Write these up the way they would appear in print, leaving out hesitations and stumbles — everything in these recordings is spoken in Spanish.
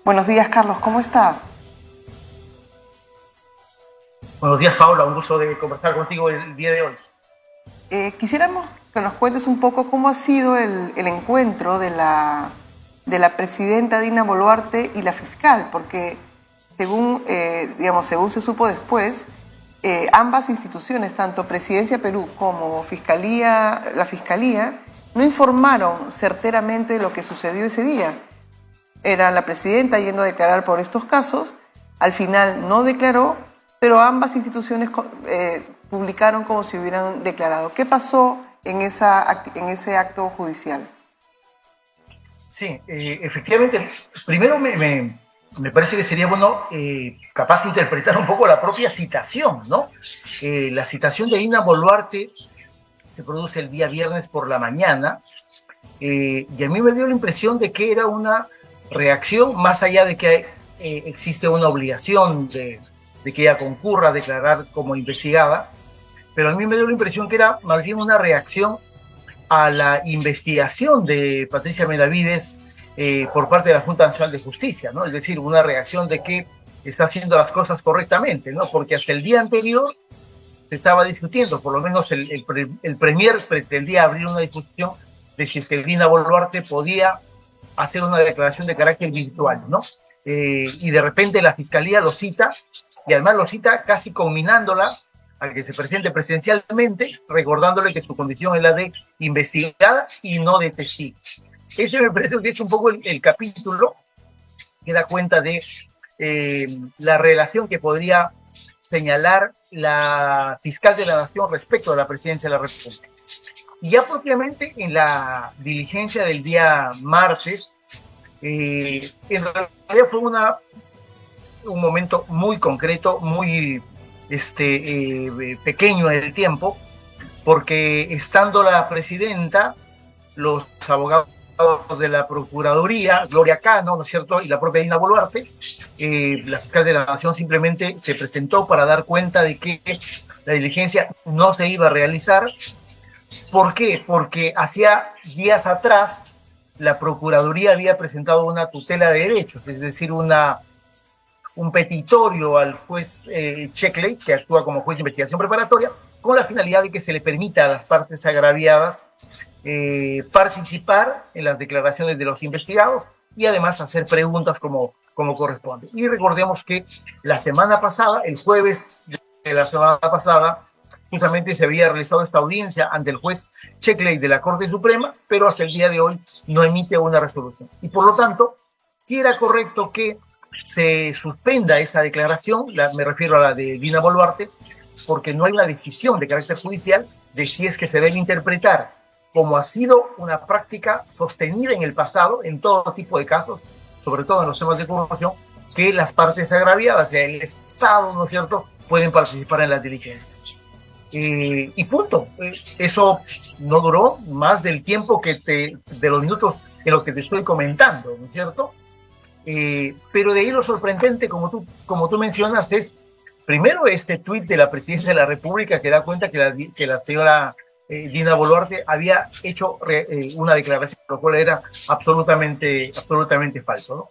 Buenos días, Carlos, ¿cómo estás? Buenos días, Paula. Un gusto de conversar contigo el día de hoy. Quisiéramos que nos cuentes un poco cómo ha sido el encuentro de la presidenta Dina Boluarte y la fiscal, porque según se supo después, ambas instituciones, tanto Presidencia Perú como la Fiscalía, no informaron certeramente de lo que sucedió ese día. Era la presidenta yendo a declarar por estos casos, al final no declaró, pero ambas instituciones publicaron como si hubieran declarado. ¿Qué pasó en ese acto judicial? Sí, efectivamente, primero me parece que sería bueno capaz de interpretar un poco la propia citación, ¿no? La citación de Dina Boluarte se produce el día viernes por la mañana y a mí me dio la impresión de que era una reacción, más allá de que existe una obligación de que ella concurra a declarar como investigada, pero a mí me dio la impresión que era más bien una reacción a la investigación de Patricia Benavides por parte de la Junta Nacional de Justicia, ¿no? Es decir, una reacción de que está haciendo las cosas correctamente, ¿no? Porque hasta el día anterior se estaba discutiendo, por lo menos el Premier pretendía abrir una discusión de si es que Dina Boluarte podía hacer una declaración de carácter virtual, ¿no? Y de repente la Fiscalía lo cita, y además lo cita casi combinándola a que se presente presencialmente, recordándole que su condición es la de investigada y no de testigo. Ese me parece que es un poco el capítulo que da cuenta de la relación que podría señalar la fiscal de la Nación respecto a la presidencia de la República. Y ya propiamente en la diligencia del día martes, en realidad fue un momento muy concreto, muy pequeño en el tiempo, porque estando la presidenta, los abogados de la Procuraduría, Gloria Cano, ¿no es cierto?, y la propia Dina Boluarte, la fiscal de la Nación simplemente se presentó para dar cuenta de que la diligencia no se iba a realizar. ¿Por qué? Porque hacía días atrás la Procuraduría había presentado una tutela de derechos, es decir, un petitorio al juez Checkley, que actúa como juez de investigación preparatoria, con la finalidad de que se le permita a las partes agraviadas participar en las declaraciones de los investigados y además hacer preguntas como corresponde. Y recordemos que la semana pasada, el jueves de la semana pasada, justamente se había realizado esta audiencia ante el juez Checkley de la Corte Suprema, pero hasta el día de hoy no emite una resolución. Y por lo tanto, sí era correcto que se suspenda esa declaración, me refiero a la de Dina Boluarte, porque no hay una decisión de carácter judicial de si es que se debe interpretar como ha sido una práctica sostenida en el pasado, en todo tipo de casos, sobre todo en los temas de corrupción, que las partes agraviadas, sea el Estado, ¿no es cierto?, pueden participar en las diligencias. Y punto. Eso no duró más del tiempo de los minutos en los que te estoy comentando, ¿no es cierto? Pero de ahí lo sorprendente, como tú mencionas, es primero este tuit de la Presidencia de la República que da cuenta que la señora Dina Boluarte había hecho una declaración, lo cual era absolutamente falso, ¿no?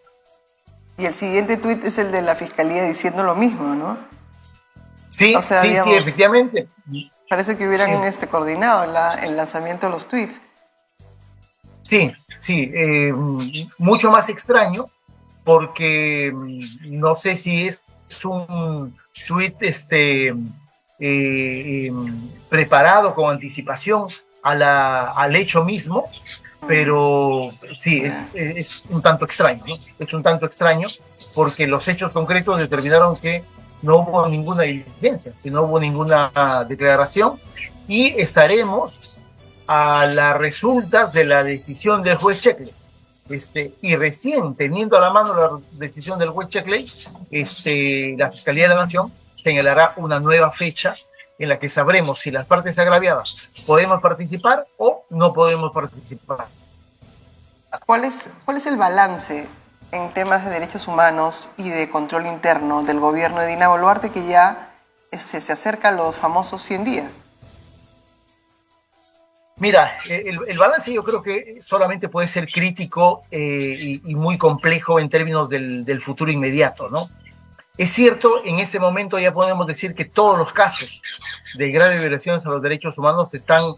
Y el siguiente tuit es el de la Fiscalía diciendo lo mismo, ¿no? Sí, O sea, sí, sí, digamos, efectivamente. parece que hubieran coordinado el lanzamiento de los tweets. Sí, sí, mucho más extraño porque no sé si es un tweet preparado con anticipación al hecho mismo, pero sí, es un tanto extraño, ¿no? Es un tanto extraño porque los hechos concretos determinaron que no hubo ninguna diligencia, que no hubo ninguna declaración y estaremos a las resultas de la decisión del juez Checkley. Y recién teniendo a la mano la decisión del juez Checkley, la Fiscalía de la Nación señalará una nueva fecha en la que sabremos si las partes agraviadas podemos participar o no podemos participar. ¿Cuál es el balance en temas de derechos humanos y de control interno del gobierno de Dina Boluarte, que ya se acerca a los famosos 100 días? Mira, el balance yo creo que solamente puede ser crítico y muy complejo en términos del futuro inmediato, ¿no? Es cierto, en este momento ya podemos decir que todos los casos de graves violaciones a los derechos humanos están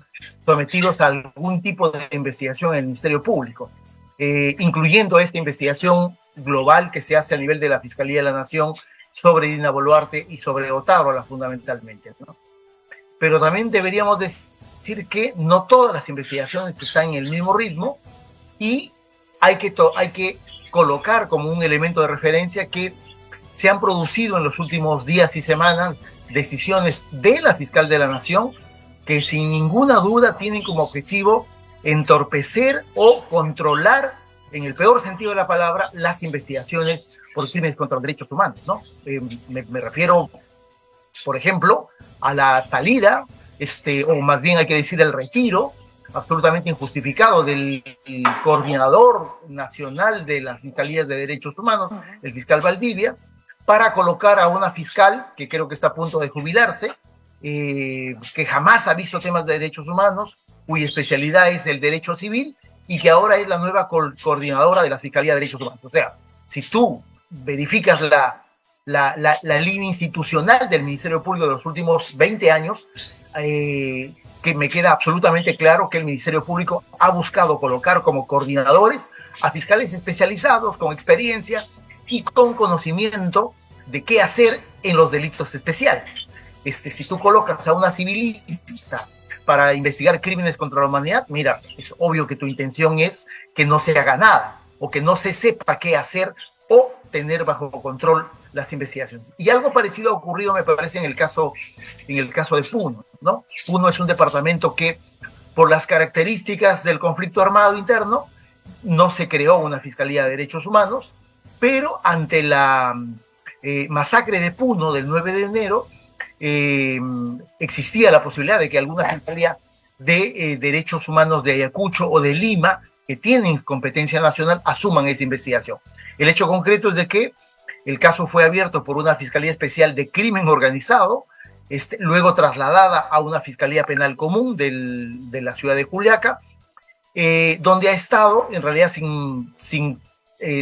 sometidos a algún tipo de investigación en el Ministerio Público, incluyendo esta investigación global que se hace a nivel de la Fiscalía de la Nación sobre Dina Boluarte y sobre Otárola fundamentalmente, ¿no? Pero también deberíamos decir que no todas las investigaciones están en el mismo ritmo y hay que colocar como un elemento de referencia que se han producido en los últimos días y semanas decisiones de la fiscal de la Nación que sin ninguna duda tienen como objetivo entorpecer o controlar, en el peor sentido de la palabra, las investigaciones por crímenes contra los derechos humanos, ¿no? Me refiero, por ejemplo, a la salida, o más bien hay que decir el retiro absolutamente injustificado del coordinador nacional de las Fiscalías de Derechos Humanos, el fiscal Valdivia, para colocar a una fiscal que creo que está a punto de jubilarse, que jamás ha visto temas de derechos humanos, cuya especialidad es el derecho civil y que ahora es la nueva coordinadora de la Fiscalía de Derechos Humanos. O sea, si tú verificas la línea institucional del Ministerio Público de los últimos 20 años, que me queda absolutamente claro que el Ministerio Público ha buscado colocar como coordinadores a fiscales especializados, con experiencia y con conocimiento de qué hacer en los delitos especiales. Si tú colocas a una civilista para investigar crímenes contra la humanidad, mira, es obvio que tu intención es que no se haga nada o que no se sepa qué hacer o tener bajo control las investigaciones. Y algo parecido ha ocurrido, me parece, en el caso de Puno, ¿no? Puno es un departamento que, por las características del conflicto armado interno, no se creó una Fiscalía de Derechos Humanos, pero ante la masacre de Puno del 9 de enero, existía la posibilidad de que alguna Fiscalía de Derechos Humanos de Ayacucho o de Lima, que tienen competencia nacional, asuman esa investigación. El hecho concreto es de que el caso fue abierto por una Fiscalía Especial de Crimen Organizado, luego trasladada a una Fiscalía Penal Común de la ciudad de Juliaca, donde ha estado en realidad sin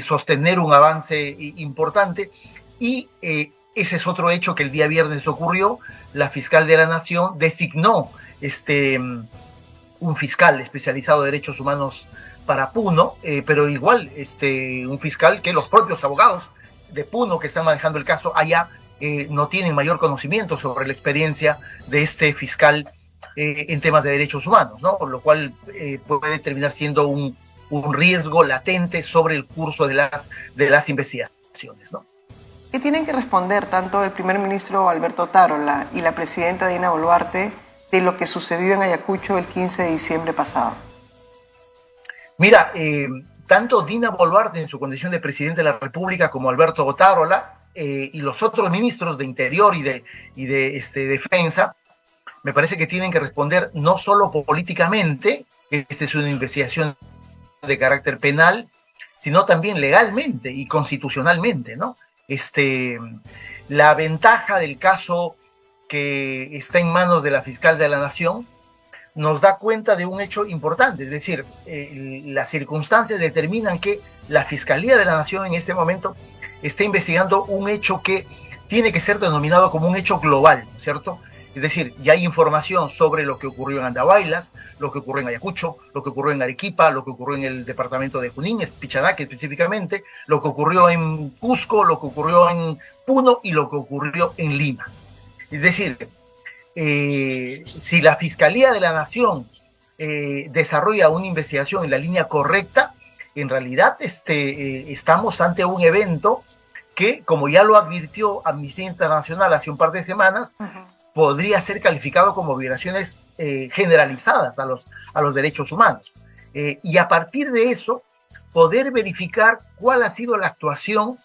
sostener un avance importante, y ese es otro hecho que el día viernes ocurrió. La fiscal de la Nación designó un fiscal especializado de derechos humanos para Puno, pero igual un fiscal que los propios abogados de Puno que están manejando el caso allá no tienen mayor conocimiento sobre la experiencia de este fiscal en temas de derechos humanos, ¿no? Por lo cual puede terminar siendo un riesgo latente sobre el curso de las investigaciones, ¿no? ¿Qué tienen que responder tanto el primer ministro Alberto Otárola y la presidenta Dina Boluarte de lo que sucedió en Ayacucho el 15 de diciembre pasado? Mira, tanto Dina Boluarte en su condición de presidente de la República como Alberto Otárola y los otros ministros de Interior y de Defensa, me parece que tienen que responder no solo políticamente, esta es una investigación de carácter penal, sino también legalmente y constitucionalmente, ¿no? La ventaja del caso que está en manos de la fiscal de la Nación nos da cuenta de un hecho importante, es decir, las circunstancias determinan que la Fiscalía de la Nación en este momento está investigando un hecho que tiene que ser denominado como un hecho global, ¿cierto? Es decir, ya hay información sobre lo que ocurrió en Andahuaylas, lo que ocurrió en Ayacucho, lo que ocurrió en Arequipa, lo que ocurrió en el departamento de Junín, Pichanaque específicamente, lo que ocurrió en Cusco, lo que ocurrió en Puno y lo que ocurrió en Lima. Es decir, si la Fiscalía de la Nación desarrolla una investigación en la línea correcta, en realidad estamos ante un evento que, como ya lo advirtió Amnistía Internacional hace un par de semanas, podría ser calificado como violaciones generalizadas a los derechos humanos. Y a partir de eso, poder verificar cuál ha sido la actuación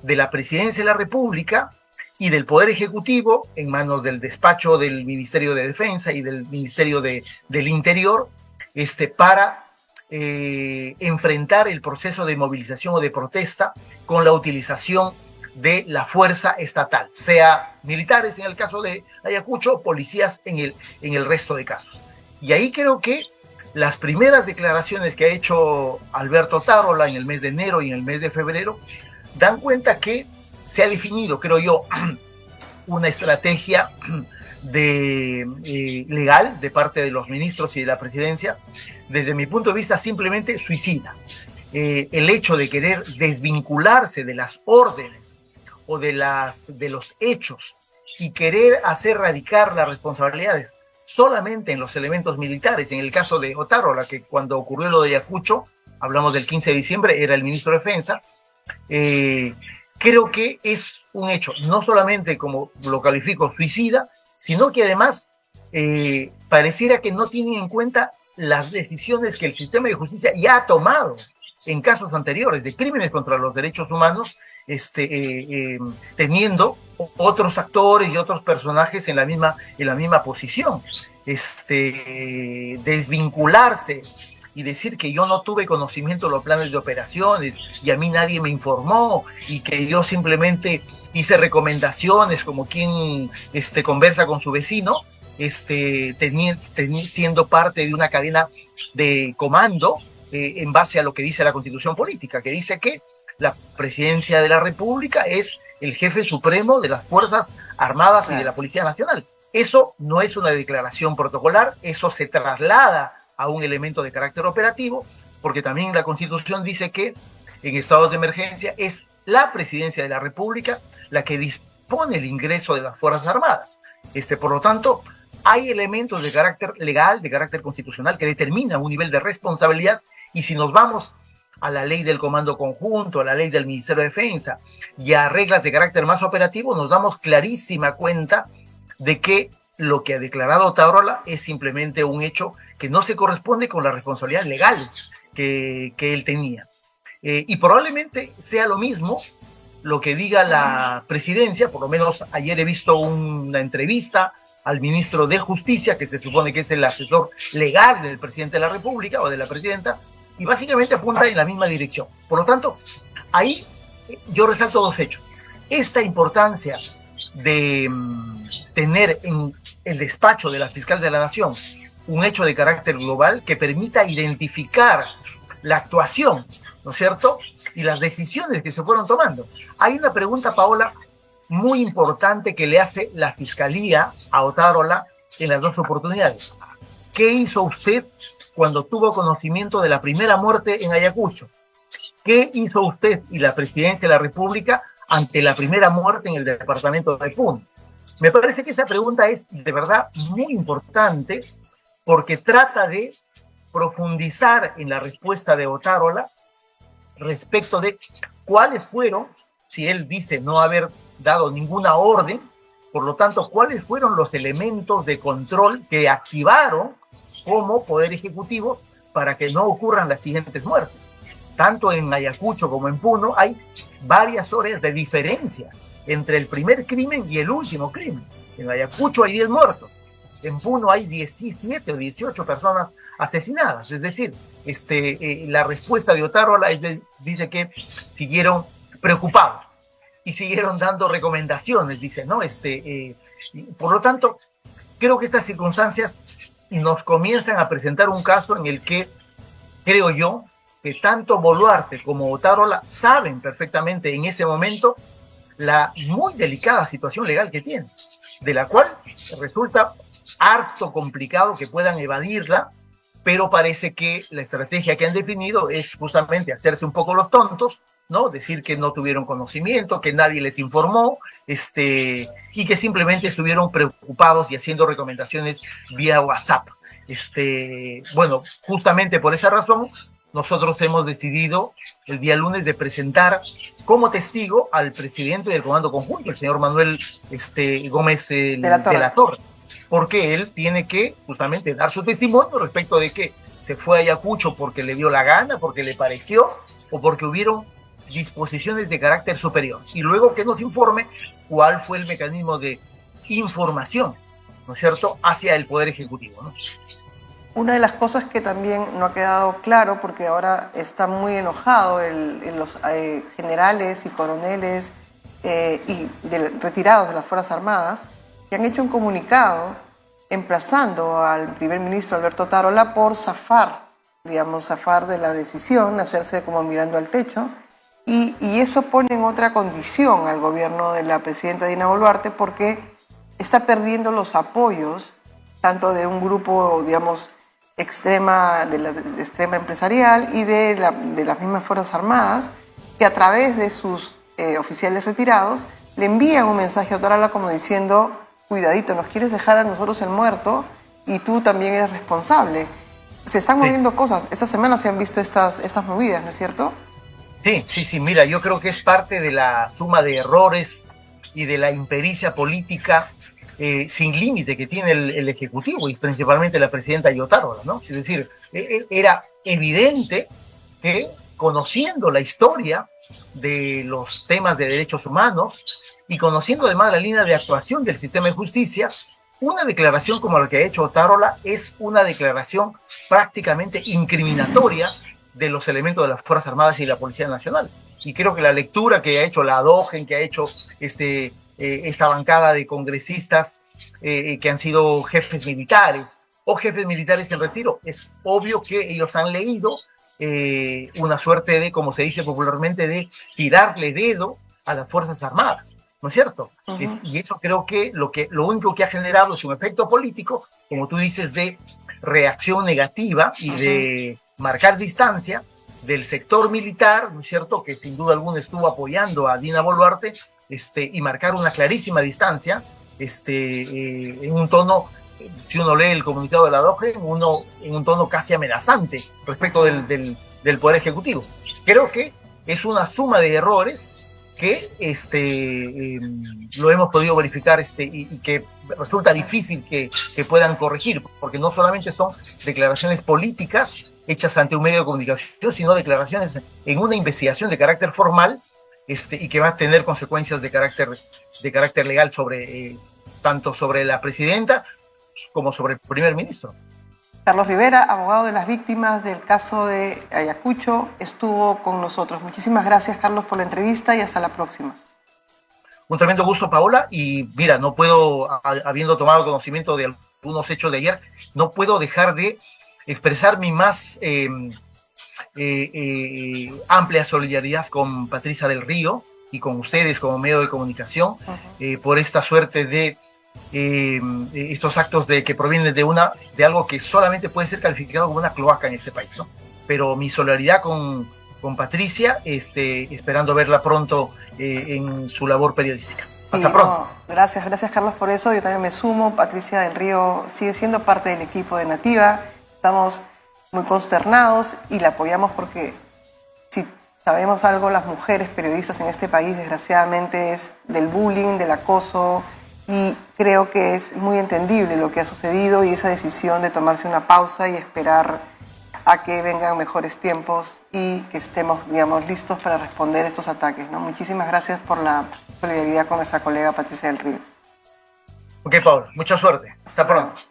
de la Presidencia de la República y del Poder Ejecutivo en manos del despacho del Ministerio de Defensa y del Ministerio del Interior para enfrentar el proceso de movilización o de protesta con la utilización de la fuerza estatal, sea militares en el caso de Ayacucho, policías en el resto de casos. Y ahí creo que las primeras declaraciones que ha hecho Alberto Otárola en el mes de enero y en el mes de febrero dan cuenta que se ha definido, creo yo, una estrategia legal de parte de los ministros y de la presidencia, desde mi punto de vista simplemente suicida. El hecho de querer desvincularse de las órdenes o de los hechos y querer hacer radicar las responsabilidades solamente en los elementos militares. En el caso de Otárola, que cuando ocurrió lo de Ayacucho, hablamos del 15 de diciembre, era el ministro de Defensa, creo que es un hecho, no solamente como lo califico suicida, sino que además pareciera que no tienen en cuenta las decisiones que el sistema de justicia ya ha tomado en casos anteriores de crímenes contra los derechos humanos, teniendo otros actores y otros personajes en la misma posición. Desvincularse y decir que yo no tuve conocimiento de los planes de operaciones y a mí nadie me informó y que yo simplemente hice recomendaciones como quien conversa con su vecino, siendo parte de una cadena de comando en base a lo que dice la Constitución política, que dice que la presidencia de la República es el jefe supremo de las Fuerzas Armadas y de la Policía Nacional. Eso no es una declaración protocolar, eso se traslada a un elemento de carácter operativo, porque también la Constitución dice que en estados de emergencia es la presidencia de la República la que dispone el ingreso de las Fuerzas Armadas. Por lo tanto, hay elementos de carácter legal, de carácter constitucional, que determinan un nivel de responsabilidad, y si nos vamos a la ley del Comando Conjunto, a la ley del Ministerio de Defensa y a reglas de carácter más operativo, nos damos clarísima cuenta de que lo que ha declarado Otárola es simplemente un hecho que no se corresponde con las responsabilidades legales que él tenía. Y probablemente sea lo mismo lo que diga la presidencia. Por lo menos ayer he visto una entrevista al ministro de Justicia, que se supone que es el asesor legal del presidente de la República o de la presidenta, y básicamente apunta en la misma dirección. Por lo tanto, ahí yo resalto dos hechos. Esta importancia de tener en el despacho de la fiscal de la Nación un hecho de carácter global que permita identificar la actuación, ¿no es cierto?, y las decisiones que se fueron tomando. Hay una pregunta, Paola, muy importante que le hace la Fiscalía a Otárola en las dos oportunidades. ¿Qué hizo usted cuando tuvo conocimiento de la primera muerte en Ayacucho? ¿Qué hizo usted y la Presidencia de la República ante la primera muerte en el departamento de Puno? Me parece que esa pregunta es de verdad muy importante porque trata de profundizar en la respuesta de Otárola respecto de cuáles fueron, si él dice no haber dado ninguna orden, por lo tanto, cuáles fueron los elementos de control que activaron como Poder Ejecutivo para que no ocurran las siguientes muertes. Tanto en Ayacucho como en Puno hay varias horas de diferencia entre el primer crimen y el último crimen. En Ayacucho hay 10 muertos, en Puno hay 17 o 18 personas asesinadas. Es decir, la respuesta de Otárola dice que siguieron preocupados y siguieron dando recomendaciones, dice, ¿no? Por lo tanto, creo que estas circunstancias nos comienzan a presentar un caso en el que, creo yo, que tanto Boluarte como Otárola saben perfectamente en ese momento la muy delicada situación legal que tienen, de la cual resulta harto complicado que puedan evadirla, pero parece que la estrategia que han definido es justamente hacerse un poco los tontos, ¿no? Decir que no tuvieron conocimiento, que nadie les informó, y que simplemente estuvieron preocupados y haciendo recomendaciones vía WhatsApp. Bueno, justamente por esa razón, nosotros hemos decidido el día lunes de presentar como testigo al presidente del Comando Conjunto, el señor Manuel Gómez de la Torre, porque él tiene que justamente dar su testimonio respecto de que se fue a Ayacucho porque le dio la gana, porque le pareció, o porque hubieron disposiciones de carácter superior. Y luego que nos informe cuál fue el mecanismo de información, ¿no es cierto?, hacia el Poder Ejecutivo, ¿no? Una de las cosas que también no ha quedado claro, porque ahora está muy enojado los generales y coroneles retirados de las Fuerzas Armadas, que han hecho un comunicado emplazando al primer ministro Alberto Otárola por zafar de la decisión, hacerse como mirando al techo, y eso pone en otra condición al gobierno de la presidenta Dina Boluarte porque está perdiendo los apoyos tanto de un grupo, extrema empresarial y de las mismas Fuerzas Armadas, que a través de sus oficiales retirados le envían un mensaje a Otárola como diciendo: cuidadito, nos quieres dejar a nosotros el muerto y tú también eres responsable. Se están moviendo cosas. Esta semana se han visto estas movidas, ¿no es cierto? Sí, mira, yo creo que es parte de la suma de errores y de la impericia política sin límite que tiene el Ejecutivo y principalmente la presidenta Otárola, ¿no? Es decir, era evidente que, conociendo la historia de los temas de derechos humanos y conociendo además la línea de actuación del sistema de justicia, una declaración como la que ha hecho Otárola es una declaración prácticamente incriminatoria de los elementos de las Fuerzas Armadas y la Policía Nacional. Y creo que la lectura que ha hecho la ADOGEN, que ha hecho esta bancada de congresistas que han sido jefes militares o jefes militares en retiro, es obvio que ellos han leído una suerte de, como se dice popularmente, de tirarle dedo a las Fuerzas Armadas, ¿no es cierto? Y eso creo que lo único que ha generado es un efecto político, como tú dices, de reacción negativa y de marcar distancia del sector militar, ¿no es cierto?, que sin duda alguna estuvo apoyando a Dina Boluarte, y marcar una clarísima distancia, en un tono, si uno lee el comunicado de la DOGE, en un tono casi amenazante respecto del Poder Ejecutivo. Creo que es una suma de errores que lo hemos podido verificar y que resulta difícil que puedan corregir, porque no solamente son declaraciones políticas hechas ante un medio de comunicación, sino declaraciones en una investigación de carácter formal y que va a tener consecuencias de carácter legal tanto sobre la presidenta como sobre el primer ministro. Carlos Rivera, abogado de las víctimas del caso de Ayacucho, estuvo con nosotros. Muchísimas gracias, Carlos, por la entrevista y hasta la próxima. Un tremendo gusto, Paola, y mira, no puedo, habiendo tomado conocimiento de algunos hechos de ayer, no puedo dejar de expresar mi más amplia solidaridad con Patricia del Río y con ustedes como medio de comunicación por esta suerte de estos actos que provienen de algo que solamente puede ser calificado como una cloaca en este país, ¿no? Pero mi solidaridad con Patricia, esperando verla pronto en su labor periodística. Hasta pronto. No, gracias Carlos por eso. Yo también me sumo. Patricia del Río sigue siendo parte del equipo de Nativa. Estamos muy consternados y la apoyamos porque si sabemos algo, las mujeres periodistas en este país, desgraciadamente, es del bullying, del acoso, y creo que es muy entendible lo que ha sucedido y esa decisión de tomarse una pausa y esperar a que vengan mejores tiempos y que estemos, listos para responder estos ataques, ¿no? Muchísimas gracias por la solidaridad con nuestra colega Patricia del Río. Ok, Paula, mucha suerte. Hasta pronto.